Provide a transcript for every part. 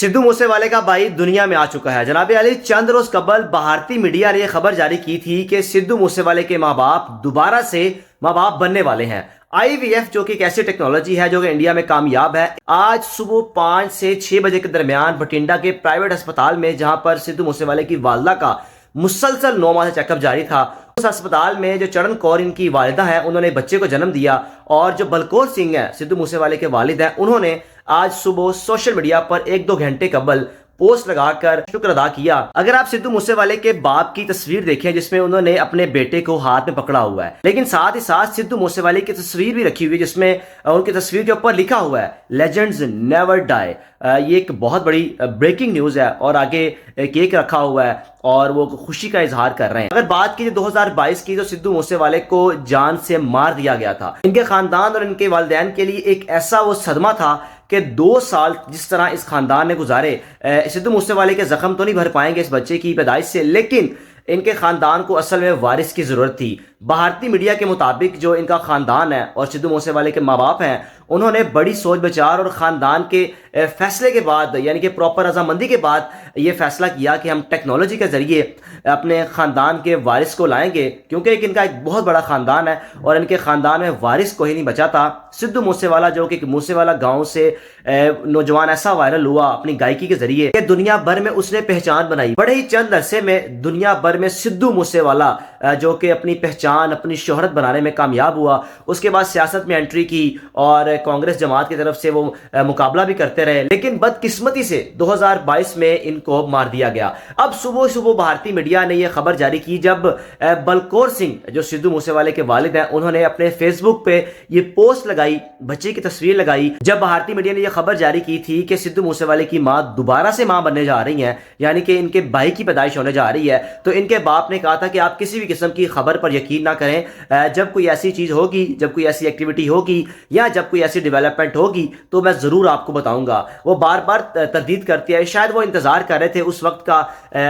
सिद्धू मूसेवाले का भाई दुनिया में आ चुका है। जनाब अली, चंद रोज कबल भारतीय मीडिया ने यह खबर जारी की थी कि सिद्धू मूसेवाले के माँ बाप दोबारा से माँ बाप बनने वाले हैं। IVF जो कि एक ऐसी टेक्नोलॉजी है जो कि इंडिया में कामयाब है। आज सुबह 5 से 6 बजे के दरमियान बठिंडा के प्राइवेट अस्पताल में, जहां पर सिद्धू मूसेवाले की वालदा का मुसलसल 9 माह से चेकअप जारी था, उस अस्पताल में जो चरण कौर इनकी वालिदा है, उन्होंने बच्चे को जन्म दिया। और जो बलकौर सिंह है, सिद्धू मूसेवाले के वालिद हैं, उन्होंने आज सुबह सोशल मीडिया पर 1-2 घंटे कबल पोस्ट लगाकर शुक्र अदा किया। अगर आप सिद्धू मूसेवाले के बाप की तस्वीर देखें जिसमें उन्होंने अपने बेटे को हाथ में पकड़ा हुआ है, लेकिन साथ ही साथ सिद्धू मूसेवाले की तस्वीर भी रखी हुई है जिसमें उनकी तस्वीर के ऊपर लिखा हुआ है लेजेंड्स नेवर डाई। ये एक बहुत बड़ी ब्रेकिंग न्यूज है और आगे केक रखा हुआ है और वो खुशी का इजहार कर रहे हैं। अगर बात की 2022 की, तो सिद्धू मूसेवाले को जान से मार दिया गया था। इनके खानदान और इनके वालिदैन के लिए एक ऐसा वो सदमा था कि 2 साल जिस तरह इस खानदान ने गुजारे, सिद्धू मूसेवाले के जख्म तो नहीं भर पाएंगे इस बच्चे की पैदाइश से, लेकिन इनके खानदान को असल में वारिस की जरूरत थी। भारतीय मीडिया के मुताबिक जो इनका खानदान है और सिद्धू मूसेवाले के माँ बाप हैं, उन्होंने बड़ी सोच विचार और खानदान के फैसले के बाद, यानी कि प्रॉपर रजामंदी के बाद, ये फैसला किया कि हम टेक्नोलॉजी के जरिए अपने खानदान के वारिस को लाएंगे, क्योंकि इनका एक बहुत बड़ा खानदान है और इनके खानदान में वारिस को ही नहीं बचा था। सिद्धू मूसेवाला जो कि मूसेवाला गांव से नौजवान ऐसा वायरल हुआ अपनी गायकी के जरिए कि दुनिया भर में उसने पहचान बनाई। बड़े ही चंद अरसे में दुनिया भर में सिद्धू मूसेवाला जो कि अपनी पहचान, अपनी शोहरत बनाने में कामयाब हुआ। उसके बाद सियासत में एंट्री की और कांग्रेस जमात की तरफ से वो मुकाबला भी करते रहे, लेकिन बदकिस्मती से 2022 में इनको मार दिया गया। अब सुबह सुबह भारतीय मीडिया ने यह खबर जारी की जब बलकौर सिंह जो सिद्धू मूसेवाले के वालिद हैं, उन्होंने अपने फेसबुक पे ये पोस्ट लगाई, बच्चे की तस्वीर लगाई। जब भारतीय मीडिया ने यह खबर जारी की थी कि सिद्धू मूसेवाले की मां दोबारा से मां बनने जा रही हैं, यानी कि इनके भाई की पैदाइश होने जा रही है, तो इनके बाप ने कहा था कि आप किसी भी किस्म की खबर पर यकीन ना करें। जब कोई ऐसी चीज होगी, जब कोई ऐसी एक्टिविटी होगी या जब कोई ऐसी डेवलपमेंट होगी तो मैं जरूर आपको बताऊंगा। वो बार बार तरदीद करती है। शायद वो इंतजार कर रहे थे उस वक्त का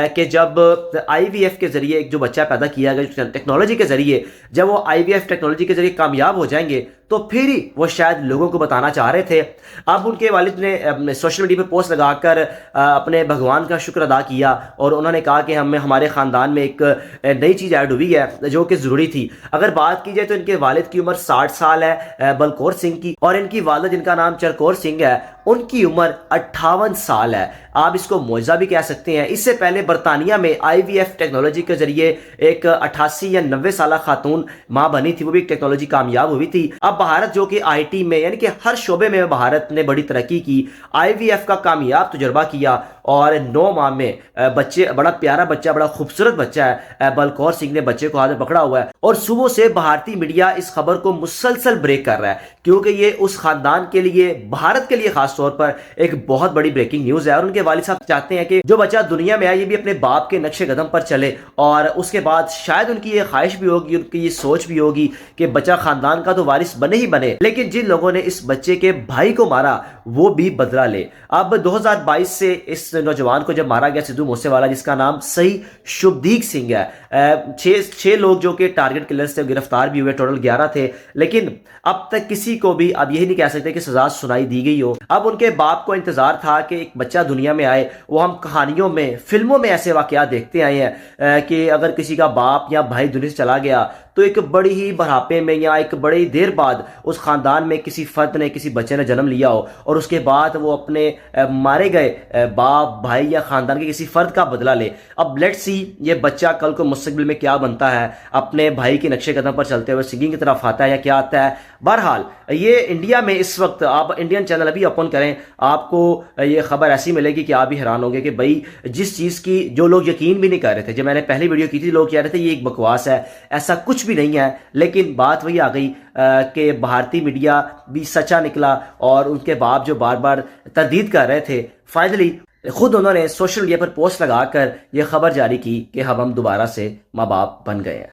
कि जब IVF के जरिए एक जो बच्चा पैदा किया गया टेक्नोलॉजी के जरिए, जब वो IVF टेक्नोलॉजी के जरिए कामयाब हो जाएंगे तो फिर ही वो शायद लोगों को बताना चाह रहे थे। अब उनके वालिद ने सोशल मीडिया पे पोस्ट लगाकर अपने भगवान का शुक्र अदा किया और उन्होंने कहा कि हमारे ख़ानदान में एक नई चीज़ ऐड हुई है जो कि ज़रूरी थी। अगर बात की जाए तो इनके वालिद की उम्र 60 साल है, बलकौर सिंह की, और इनकी वालिद जिनका नाम चरकौर सिंह है, उनकी उम्र 58 साल है। आप इसको मुआवजा भी कह सकते हैं। इससे पहले बरतानिया में IVF टेक्नोलॉजी के जरिए एक 88 या 90 साल खातून माँ बनी थी, वो भी टेक्नोलॉजी कामयाब हुई थी। अब भारत जो कि IT में, यानी कि हर शोबे में भारत ने बड़ी तरक्की की, IVF का कामयाब तजुर्बा किया और 9 माह में बच्चे, बड़ा प्यारा बच्चा, बड़ा खूबसूरत बच्चा है, बलकौर सिंह ने बच्चे को हाथ में पकड़ा हुआ है। और सुबह से भारतीय मीडिया इस खबर को मुसलसल ब्रेक कर रहा है क्योंकि ये उस खानदान के लिए, भारत के लिए खास तौर पर एक बहुत बड़ी ब्रेकिंग न्यूज है। और उनके वालिद साहब चाहते हैं कि जो बच्चा दुनिया में आए ये भी अपने बाप के नक्शे कदम पर चले, और उसके बाद शायद उनकी ये ख्वाहिश भी होगी, उनकी ये सोच भी होगी कि बच्चा खानदान का तो वारिस बने ही बने, लेकिन जिन लोगों ने इस बच्चे के भाई को मारा वो भी बदला ले। अब 2022 से इस नौजवान को जब मारा गया, सिद्धू मूसेवाला, जिसका नाम सही शुभदीप सिंह है, 6 लोग जो कि टारगेट किलर्स से गिरफ्तार भी हुए, टोटल 11 थे, लेकिन अब तक किसी को भी अब यही नहीं कह सकते कि सजा सुनाई दी गई हो। अब उनके बाप को इंतजार था कि एक बच्चा दुनिया में आए। वो हम कहानियों में, फिल्मों में ऐसे वाकयात देखते आए हैं कि अगर किसी का बाप या भाई दुनिया से चला गया तो एक बड़ी ही बढ़ापे में या एक बड़ी देर बाद उस खानदान में किसी फर्द ने, किसी बच्चे ने जन्म लिया हो और उसके बाद वो अपने मारे गए बाप, भाई या खानदान के किसी फर्द का बदला ले। अब लेट्स सी ये बच्चा कल को मुस्तकबिल में क्या बनता है, अपने भाई के नक्शे कदम पर चलते हुए सिंगिंग की तरफ आता है या क्या आता है। बहरहाल ये इंडिया में इस वक्त, आप इंडियन चैनल अभी ओपन करें, आपको ये खबर ऐसी मिलेगी कि आप भी हैरान होंगे कि भाई जिस चीज़ की जो लोग यकीन भी नहीं कर रहे थे, जब मैंने पहली वीडियो की थी लोग कह रहे थे ये एक बकवास है, ऐसा कुछ भी नहीं है, लेकिन बात वही आ गई कि भारतीय मीडिया भी सच्चा निकला और उनके बाप जो बार बार तरदीद कर रहे थे, फाइनली खुद उन्होंने सोशल मीडिया पर पोस्ट लगाकर यह खबर जारी की कि हम दोबारा से माँ बाप बन गए हैं।